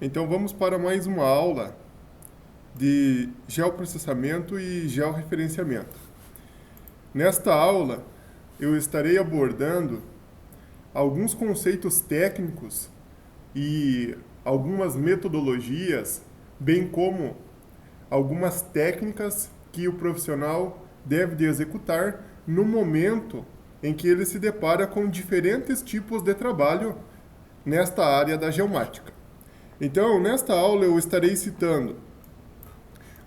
Então vamos para mais uma aula de geoprocessamento e georreferenciamento. Nesta aula eu estarei abordando alguns conceitos técnicos e algumas metodologias, bem como algumas técnicas que o profissional deve de executar no momento em que ele se depara com diferentes tipos de trabalho nesta área da geomática. Então, nesta aula eu estarei citando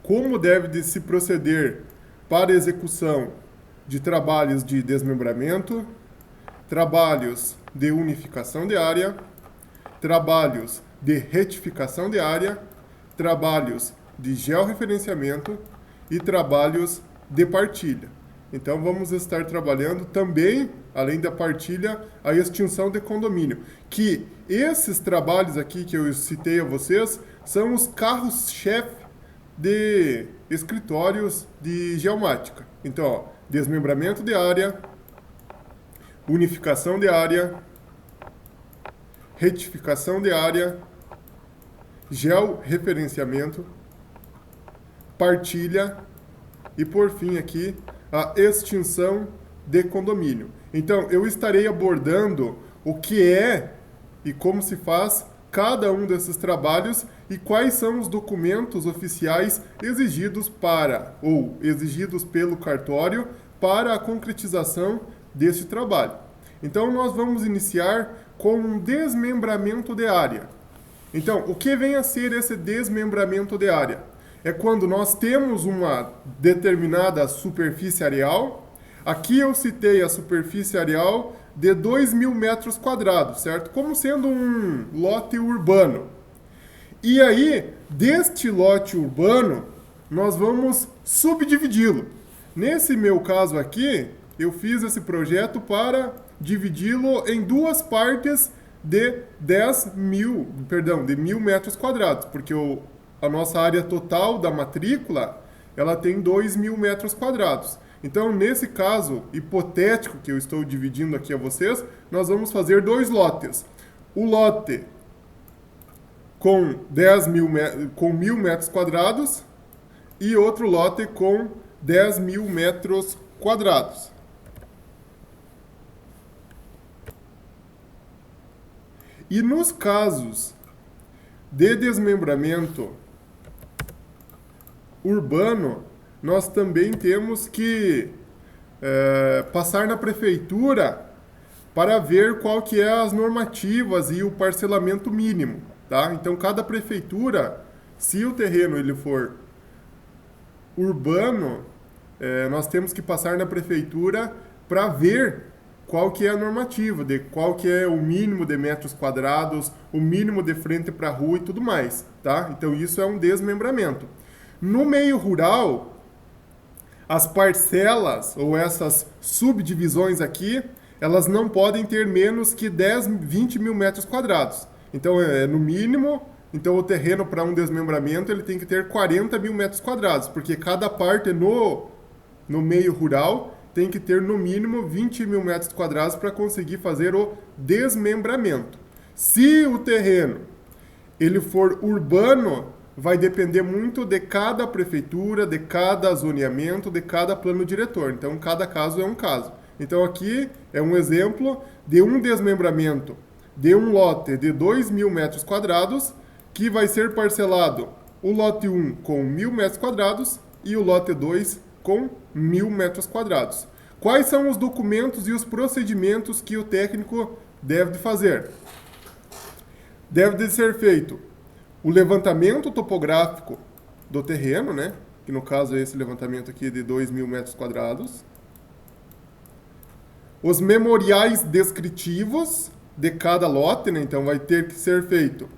como deve de se proceder para a execução de trabalhos de desmembramento, trabalhos de unificação de área, trabalhos de retificação de área, trabalhos de georreferenciamento e trabalhos de partilha. Então vamos estar trabalhando também, além da partilha, a extinção de condomínio. Que esses trabalhos aqui que eu citei a vocês são os carros-chefe de escritórios de geomática. Então, ó, desmembramento de área, unificação de área, retificação de área, georreferenciamento, partilha e, por fim, aqui, a extinção de condomínio. Então, eu estarei abordando o que é e como se faz cada um desses trabalhos e quais são os documentos oficiais exigidos exigidos pelo cartório para a concretização deste trabalho. Então, nós vamos iniciar com um desmembramento de área. Então, o que vem a ser esse desmembramento de área? É quando nós temos uma determinada superfície areal. Aqui eu citei a superfície areal de 2.000 metros quadrados, certo? Como sendo um lote urbano. E aí, deste lote urbano, nós vamos subdividi-lo. Nesse meu caso aqui, eu fiz esse projeto para dividi-lo em duas partes de 1.000 metros quadrados, porque a nossa área total da matrícula, ela tem 2.000 metros quadrados. Então, nesse caso hipotético que eu estou dividindo aqui a vocês, nós vamos fazer dois lotes. O lote com 1.000 metros quadrados e outro lote com 10.000 metros quadrados. E nos casos de desmembramento urbano, nós também temos que passar na prefeitura para ver qual que é as normativas e o parcelamento mínimo, tá? Então, cada prefeitura, se o terreno ele for urbano, nós temos que passar na prefeitura para ver qual que é a normativa, de qual que é o mínimo de metros quadrados, o mínimo de frente para a rua e tudo mais, tá? Então, isso é um desmembramento. No meio rural, as parcelas ou essas subdivisões aqui, elas não podem ter menos que 20.000 metros quadrados. Então, no mínimo, então o terreno para um desmembramento ele tem que ter 40.000 metros quadrados, porque cada parte no meio rural tem que ter no mínimo 20.000 metros quadrados para conseguir fazer o desmembramento. Se o terreno ele for urbano, vai depender muito de cada prefeitura, de cada zoneamento, de cada plano diretor. Então, cada caso é um caso. Então, aqui é um exemplo de um desmembramento de um lote de 2.000 metros quadrados, que vai ser parcelado o lote 1 com 1.000 metros quadrados e o lote 2 com 1.000 metros quadrados. Quais são os documentos e os procedimentos que o técnico deve de fazer? Deve de ser feito o levantamento topográfico do terreno, né? Que no caso é esse levantamento aqui de 2.000 metros quadrados. Os memoriais descritivos de cada lote, né? Então vai ter que ser feito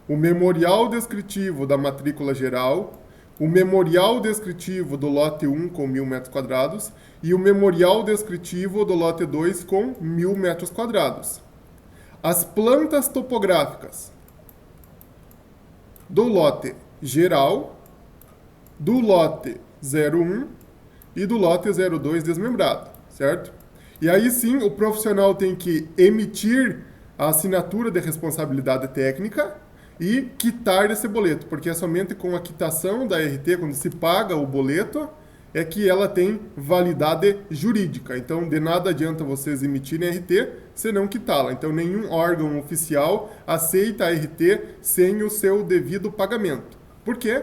o memorial descritivo da matrícula geral, o memorial descritivo do lote 1 com 1.000 metros quadrados e o memorial descritivo do lote 2 com 1.000 metros quadrados. As plantas topográficas do lote geral, do lote 01 e do lote 02 desmembrado, certo? E aí sim, o profissional tem que emitir a assinatura de responsabilidade técnica e quitar esse boleto, porque é somente com a quitação da RT, quando se paga o boleto, é que ela tem validade jurídica. Então, de nada adianta vocês emitirem RT se não quitá-la. Então, nenhum órgão oficial aceita a RT sem o seu devido pagamento. Por quê?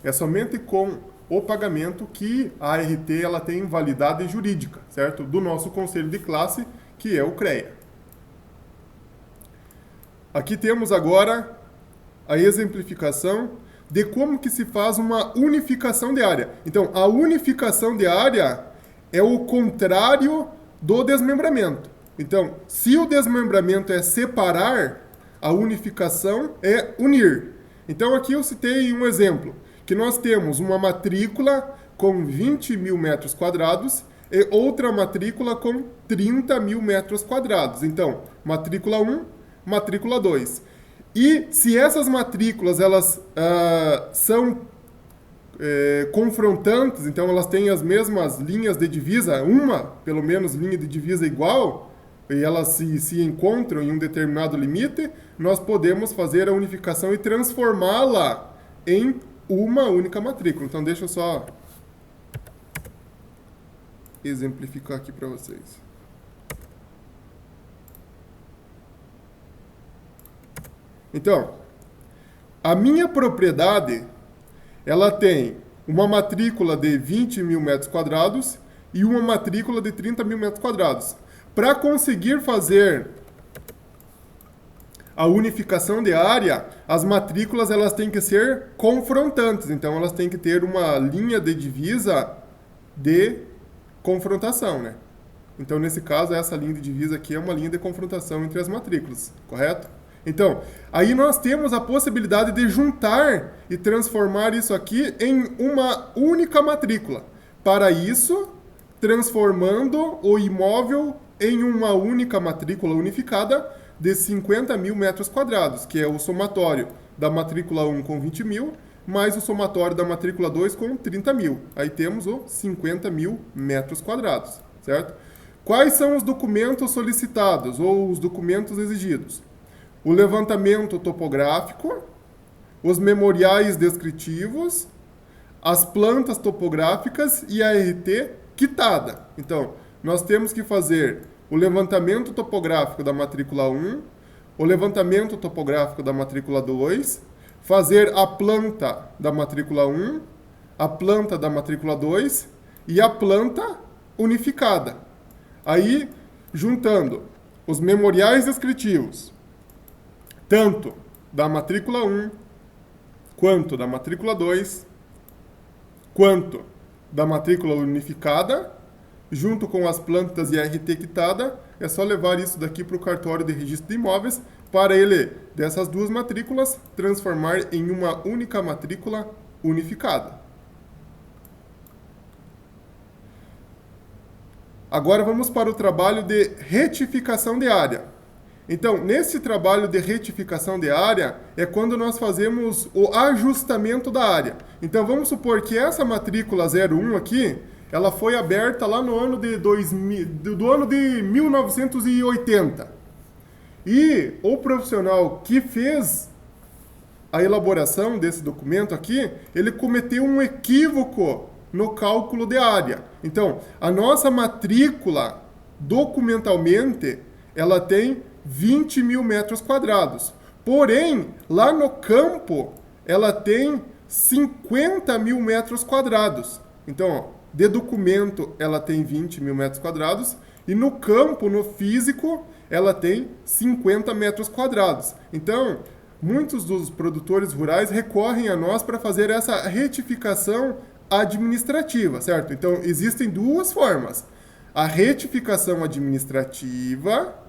É somente com o pagamento que a RT ela tem validade jurídica, certo? Do nosso conselho de classe, que é o CREA. Aqui temos agora a exemplificação de como que se faz uma unificação de área. Então, a unificação de área é o contrário do desmembramento. Então, se o desmembramento é separar, a unificação é unir. Então, aqui eu citei um exemplo, que nós temos uma matrícula com 20 mil metros quadrados e outra matrícula com 30 mil metros quadrados. Então, matrícula 1, matrícula 2. E se essas matrículas elas são confrontantes, então elas têm as mesmas linhas de divisa, uma, pelo menos, linha de divisa igual, e elas se encontram em um determinado limite, nós podemos fazer a unificação e transformá-la em uma única matrícula. Então, deixa eu só exemplificar aqui para vocês. Então, a minha propriedade, ela tem uma matrícula de 20 mil metros quadrados e uma matrícula de 30 mil metros quadrados. Para conseguir fazer a unificação de área, as matrículas elas têm que ser confrontantes. Então, elas têm que ter uma linha de divisa de confrontação, né? Então, nesse caso, essa linha de divisa aqui é uma linha de confrontação entre as matrículas, correto? Então, aí nós temos a possibilidade de juntar e transformar isso aqui em uma única matrícula. Para isso, transformando o imóvel em uma única matrícula unificada de 50 mil metros quadrados, que é o somatório da matrícula 1 com 20 mil, mais o somatório da matrícula 2 com 30 mil. Aí temos os 50 mil metros quadrados, certo? Quais são os documentos solicitados ou os documentos exigidos? O levantamento topográfico, os memoriais descritivos, as plantas topográficas e a RT quitada. Então, nós temos que fazer o levantamento topográfico da matrícula 1, o levantamento topográfico da matrícula 2, fazer a planta da matrícula 1, a planta da matrícula 2 e a planta unificada. Aí, juntando os memoriais descritivos, tanto da matrícula 1, quanto da matrícula 2, quanto da matrícula unificada, junto com as plantas e a RT quitada, é só levar isso daqui para o cartório de registro de imóveis, para ele, dessas duas matrículas, transformar em uma única matrícula unificada. Agora vamos para o trabalho de retificação de área. Então, nesse trabalho de retificação de área, é quando nós fazemos o ajustamento da área. Então, vamos supor que essa matrícula 01 aqui, ela foi aberta lá no ano de 1980. E o profissional que fez a elaboração desse documento aqui, ele cometeu um equívoco no cálculo de área. Então, a nossa matrícula, documentalmente, ela tem 20 mil metros quadrados. Porém, lá no campo, ela tem 50 mil metros quadrados. Então, ó, de documento, ela tem 20 mil metros quadrados. E no campo, no físico, ela tem 50 metros quadrados. Então, muitos dos produtores rurais recorrem a nós para fazer essa retificação administrativa, certo? Então, existem duas formas. A retificação administrativa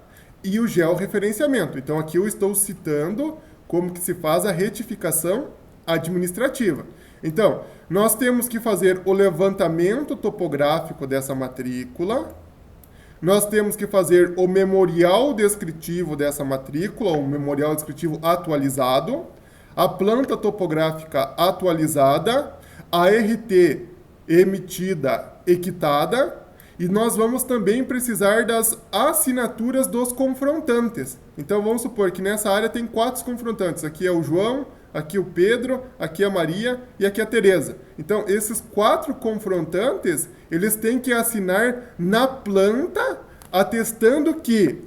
e o georreferenciamento. Então, aqui eu estou citando como que se faz a retificação administrativa. Então, nós temos que fazer o levantamento topográfico dessa matrícula, nós temos que fazer o memorial descritivo dessa matrícula, o memorial descritivo atualizado, a planta topográfica atualizada, a RT emitida e quitada, E nós vamos também precisar das assinaturas dos confrontantes. Então vamos supor que nessa área tem 4 confrontantes. Aqui é o João, aqui o Pedro, aqui a Maria e aqui a Tereza. Então esses 4 confrontantes, eles têm que assinar na planta, atestando que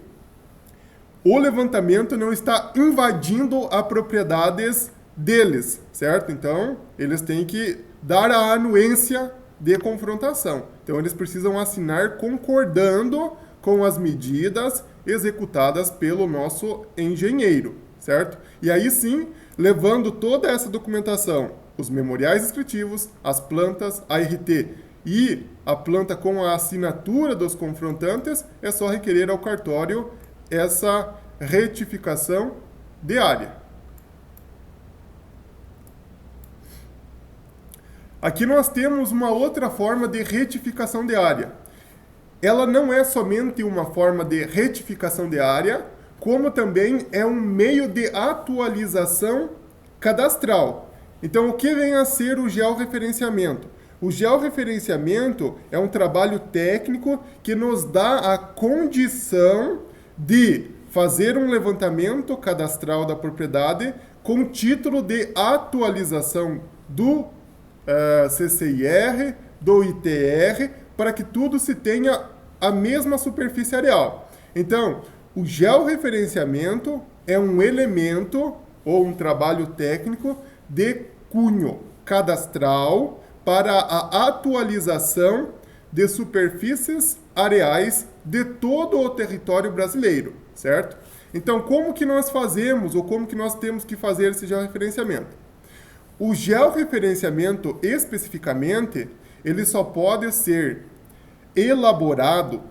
o levantamento não está invadindo as propriedades deles, certo? Então eles têm que dar a anuência de confrontação. Então, eles precisam assinar concordando com as medidas executadas pelo nosso engenheiro, certo? E aí sim, levando toda essa documentação, os memoriais descritivos, as plantas, a RT e a planta com a assinatura dos confrontantes, é só requerer ao cartório essa retificação de área. Aqui nós temos uma outra forma de retificação de área. Ela não é somente uma forma de retificação de área, como também é um meio de atualização cadastral. Então, o que vem a ser o georreferenciamento? O georreferenciamento é um trabalho técnico que nos dá a condição de fazer um levantamento cadastral da propriedade com título de atualização do CCIR, do ITR, para que tudo se tenha a mesma superfície areal. Então, o georreferenciamento é um elemento ou um trabalho técnico de cunho cadastral para a atualização de superfícies areais de todo o território brasileiro, certo? Então, como que nós fazemos ou como que nós temos que fazer esse georreferenciamento? O georreferenciamento, especificamente, ele só pode ser elaborado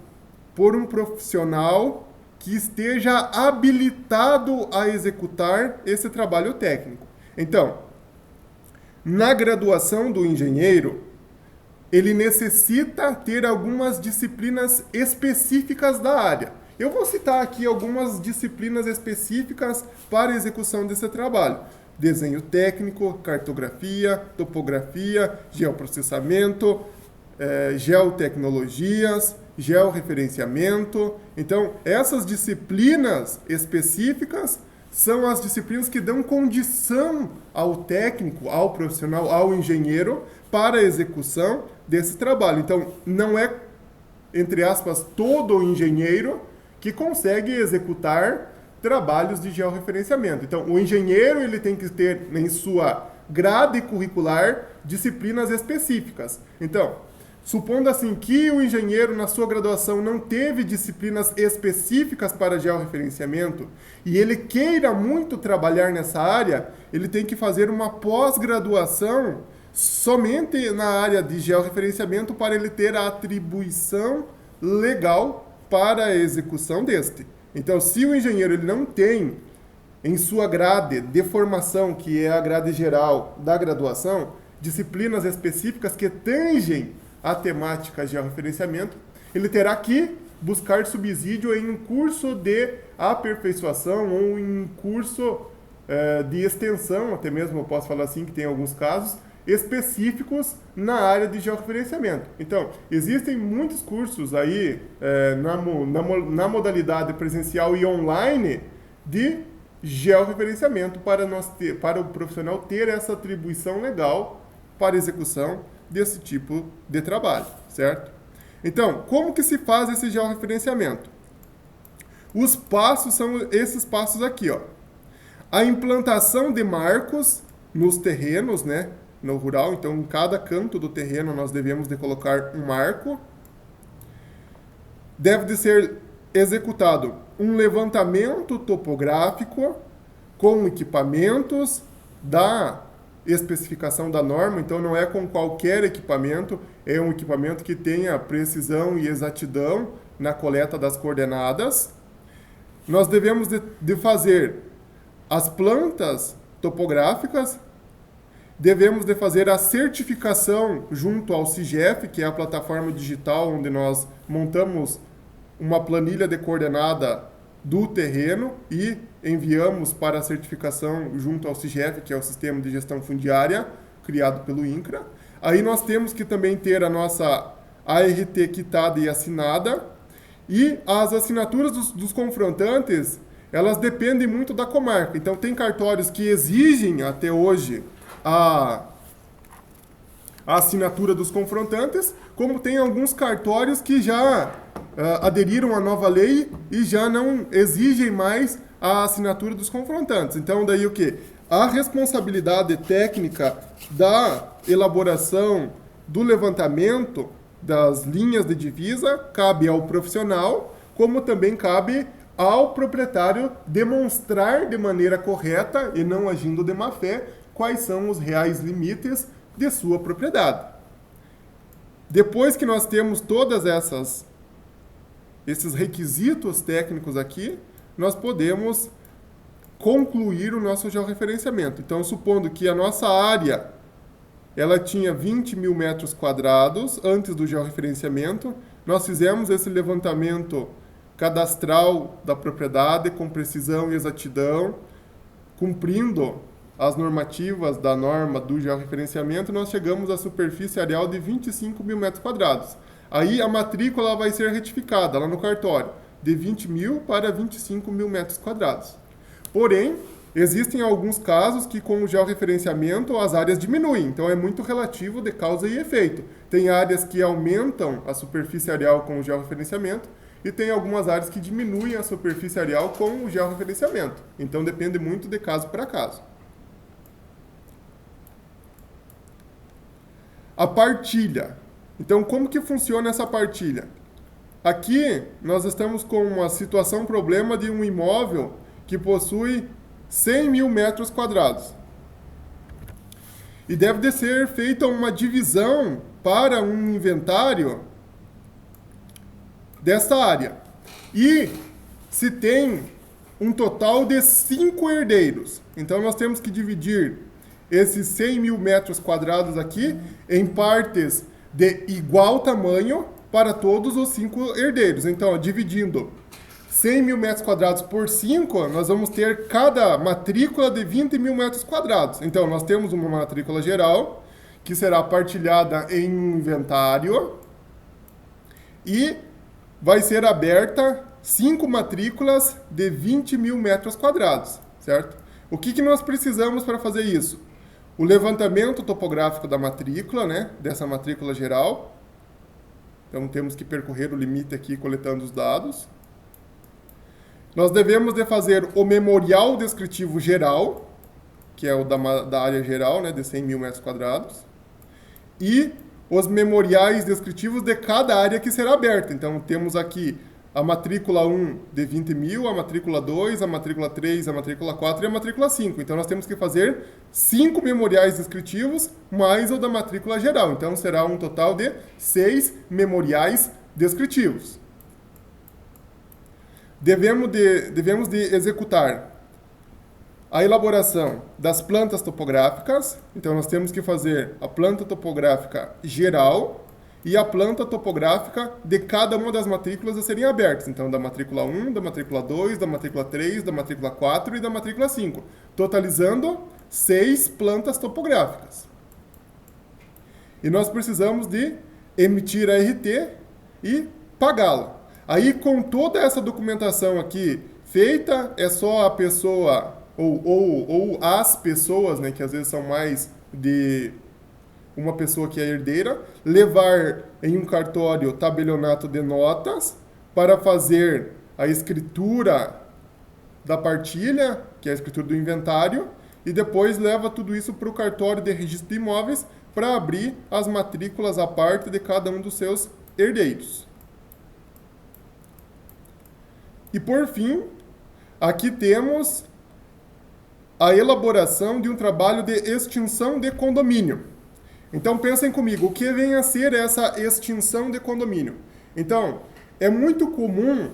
por um profissional que esteja habilitado a executar esse trabalho técnico. Então, na graduação do engenheiro, ele necessita ter algumas disciplinas específicas da área. Eu vou citar aqui algumas disciplinas específicas para a execução desse trabalho. Desenho técnico, cartografia, topografia, geoprocessamento, geotecnologias, georreferenciamento. Então, essas disciplinas específicas são as disciplinas que dão condição ao técnico, ao profissional, ao engenheiro para a execução desse trabalho. Então, não é, entre aspas, todo engenheiro que consegue executar trabalhos de georreferenciamento. Então, o engenheiro ele tem que ter em sua grade curricular disciplinas específicas. Então, supondo assim que o engenheiro na sua graduação não teve disciplinas específicas para georreferenciamento e ele queira muito trabalhar nessa área, ele tem que fazer uma pós-graduação somente na área de georreferenciamento para ele ter a atribuição legal para a execução deste. Então, se o engenheiro ele não tem em sua grade de formação, que é a grade geral da graduação, disciplinas específicas que tangem a temática georreferenciamento, ele terá que buscar subsídio em um curso de aperfeiçoação ou em um curso de extensão, até mesmo eu posso falar assim, que tem alguns casos, específicos na área de georreferenciamento. Então, existem muitos cursos aí na modalidade presencial e online de georreferenciamento para o profissional ter essa atribuição legal para execução desse tipo de trabalho, certo? Então, como que se faz esse georreferenciamento? Os passos são esses passos aqui, ó. A implantação de marcos nos terrenos, né? No rural, então em cada canto do terreno nós devemos de colocar um marco. Deve de ser executado um levantamento topográfico com equipamentos da especificação da norma, então não é com qualquer equipamento, é um equipamento que tenha precisão e exatidão na coleta das coordenadas. Nós devemos de fazer as plantas topográficas, devemos de fazer a certificação junto ao CIGEF, que é a plataforma digital onde nós montamos uma planilha de coordenada do terreno e enviamos para a certificação junto ao CIGEF, que é o Sistema de Gestão Fundiária, criado pelo INCRA. Aí nós temos que também ter a nossa a RT quitada e assinada, e as assinaturas dos confrontantes, elas dependem muito da comarca. Então, tem cartórios que exigem, até hoje, a assinatura dos confrontantes, como tem alguns cartórios que já aderiram à nova lei e já não exigem mais a assinatura dos confrontantes. Então, daí o quê? A responsabilidade técnica da elaboração do levantamento das linhas de divisa cabe ao profissional, como também cabe ao proprietário demonstrar de maneira correta e não agindo de má fé quais são os reais limites de sua propriedade. Depois que nós temos todas esses requisitos técnicos aqui, nós podemos concluir o nosso georreferenciamento. Então, supondo que a nossa área ela tinha 20 mil metros quadrados antes do georreferenciamento, nós fizemos esse levantamento cadastral da propriedade com precisão e exatidão, cumprindo as normativas da norma do georreferenciamento, nós chegamos à superfície areal de 25 mil metros quadrados. Aí a matrícula vai ser retificada lá no cartório, de 20 mil para 25 mil metros quadrados. Porém, existem alguns casos que com o georreferenciamento as áreas diminuem, então é muito relativo de causa e efeito. Tem áreas que aumentam a superfície areal com o georreferenciamento e tem algumas áreas que diminuem a superfície areal com o georreferenciamento. Então depende muito de caso para caso. A partilha. Então, como que funciona essa partilha? Aqui, nós estamos com uma situação, problema de um imóvel que possui 100 mil metros quadrados. E deve de ser feita uma divisão para um inventário dessa área. E se tem um total de 5 herdeiros. Então, nós temos que dividir esses 100 mil metros quadrados aqui em partes de igual tamanho para todos os 5 herdeiros. Então, dividindo 100 mil metros quadrados por 5, nós vamos ter cada matrícula de 20 mil metros quadrados. Então, nós temos uma matrícula geral, que será partilhada em um inventário, e vai ser aberta 5 matrículas de 20 mil metros quadrados, certo? O que nós precisamos para fazer isso? O levantamento topográfico da matrícula, né, dessa matrícula geral. Então, temos que percorrer o limite aqui coletando os dados. Nós devemos de fazer o memorial descritivo geral, que é o da área geral, né, de 100 mil metros quadrados. E os memoriais descritivos de cada área que será aberta. Então, temos aqui a matrícula 1 de 20 mil, a matrícula 2, a matrícula 3, a matrícula 4 e a matrícula 5. Então, nós temos que fazer 5 memoriais descritivos mais o da matrícula geral. Então, será um total de 6 memoriais descritivos. Devemos de executar a elaboração das plantas topográficas. Então, nós temos que fazer a planta topográfica geral e a planta topográfica de cada uma das matrículas a serem abertas. Então, da matrícula 1, da matrícula 2, da matrícula 3, da matrícula 4 e da matrícula 5. Totalizando 6 plantas topográficas. E nós precisamos de emitir a RT e pagá-la. Aí, com toda essa documentação aqui feita, é só a pessoa, ou as pessoas, né, que às vezes são mais de uma pessoa que é herdeira, levar em um cartório tabelionato de notas para fazer a escritura da partilha, que é a escritura do inventário, e depois leva tudo isso para o cartório de registro de imóveis para abrir as matrículas à parte de cada um dos seus herdeiros. E por fim, aqui temos a elaboração de um trabalho de extinção de condomínio. Então, pensem comigo, o que vem a ser essa extinção de condomínio? Então, é muito comum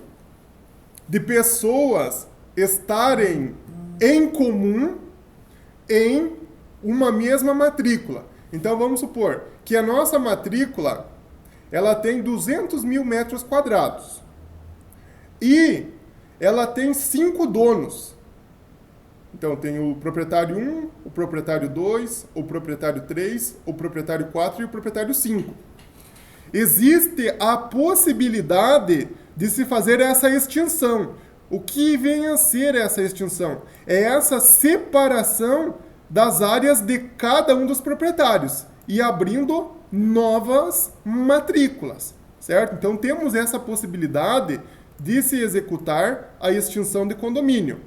de pessoas estarem em comum em uma mesma matrícula. Então, vamos supor que a nossa matrícula, ela tem 200 mil metros quadrados. E ela tem 5 donos. Então, tem o proprietário 1, o proprietário 2, o proprietário 3, o proprietário 4 e o proprietário 5. existe a possibilidade de se fazer essa extinção. O que vem a ser essa extinção? É essa separação das áreas de cada um dos proprietários e abrindo novas matrículas, certo? Então temos essa possibilidade de se executar a extinção de condomínio.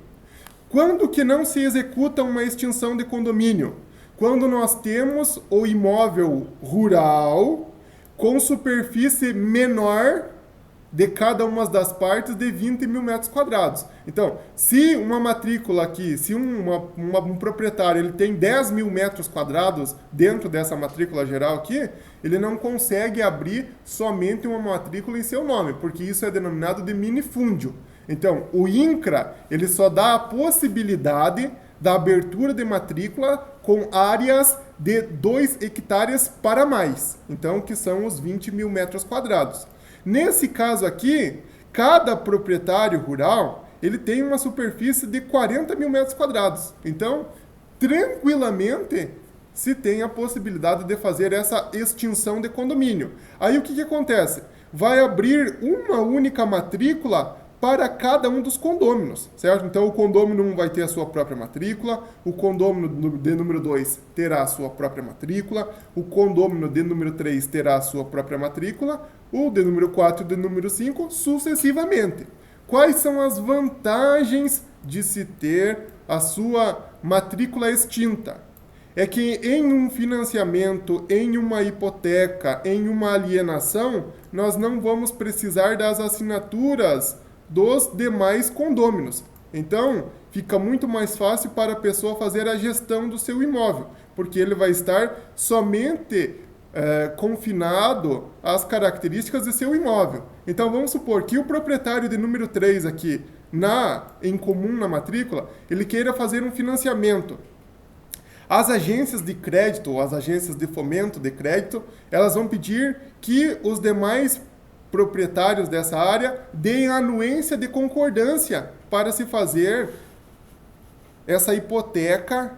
Quando que não se executa uma extinção de condomínio? Quando nós temos o imóvel rural com superfície menor de cada uma das partes de 20 mil metros quadrados. Então, se uma matrícula aqui, se um proprietário ele tem 10 mil metros quadrados dentro dessa matrícula geral aqui, ele não consegue abrir somente uma matrícula em seu nome, porque isso é denominado de minifúndio. Então, o INCRA ele só dá a possibilidade da abertura de matrícula com áreas de 2 hectares para mais, então que são os 20 mil metros quadrados. Nesse caso aqui, cada proprietário rural, ele tem uma superfície de 40 mil metros quadrados. Então, tranquilamente, se tem a possibilidade de fazer essa extinção de condomínio. Aí o que acontece? Vai abrir uma única matrícula para cada um dos condôminos, certo? Então, o condômino 1 vai ter a sua própria matrícula, o condômino de número 2 terá a sua própria matrícula, o condômino de número 3 terá a sua própria matrícula, o de número 4 e o de número 5, sucessivamente. Quais são as vantagens de se ter a sua matrícula extinta? É que em um financiamento, em uma hipoteca, em uma alienação, nós não vamos precisar das assinaturas dos demais condôminos. Então, fica muito mais fácil para a pessoa fazer a gestão do seu imóvel, porque ele vai estar somente confinado às características de seu imóvel. Então, vamos supor que o proprietário de número 3 aqui, em comum na matrícula, ele queira fazer um financiamento. As agências de crédito, ou as agências de fomento de crédito, elas vão pedir que os demais proprietários dessa área deem anuência de concordância para se fazer essa hipoteca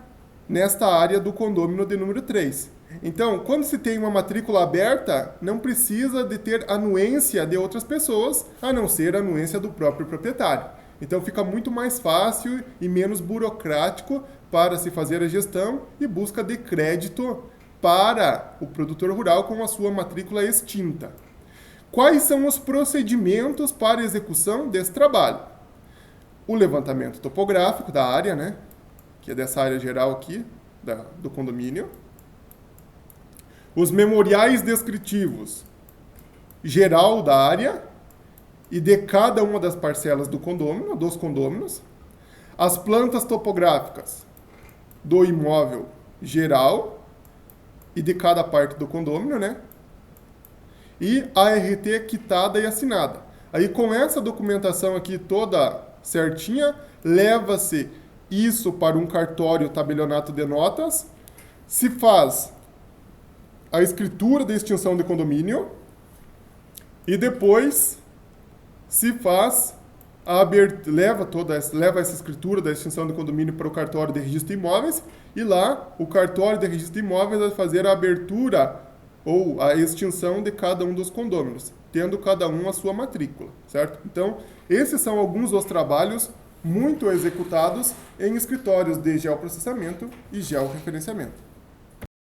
nesta área do condômino de número 3. Então, quando se tem uma matrícula aberta, não precisa de ter anuência de outras pessoas, a não ser a anuência do próprio proprietário. Então, fica muito mais fácil e menos burocrático para se fazer a gestão e busca de crédito para o produtor rural com a sua matrícula extinta. Quais são os procedimentos para execução desse trabalho? O levantamento topográfico da área, né? Que é dessa área geral aqui, do condomínio. Os memoriais descritivos geral da área e de cada uma das parcelas do condômino, dos condôminos. As plantas topográficas do imóvel geral e de cada parte do condômino, né? E a RT quitada e assinada. Aí com essa documentação aqui toda certinha, leva-se isso para um cartório tabelionato de notas, se faz a escritura da extinção de condomínio e depois se faz leva essa escritura da extinção de condomínio para o cartório de registro de imóveis e lá o cartório de registro de imóveis vai fazer a abertura ou a extinção de cada um dos condôminos, tendo cada um a sua matrícula, certo? Então, esses são alguns dos trabalhos muito executados em escritórios de geoprocessamento e georreferenciamento.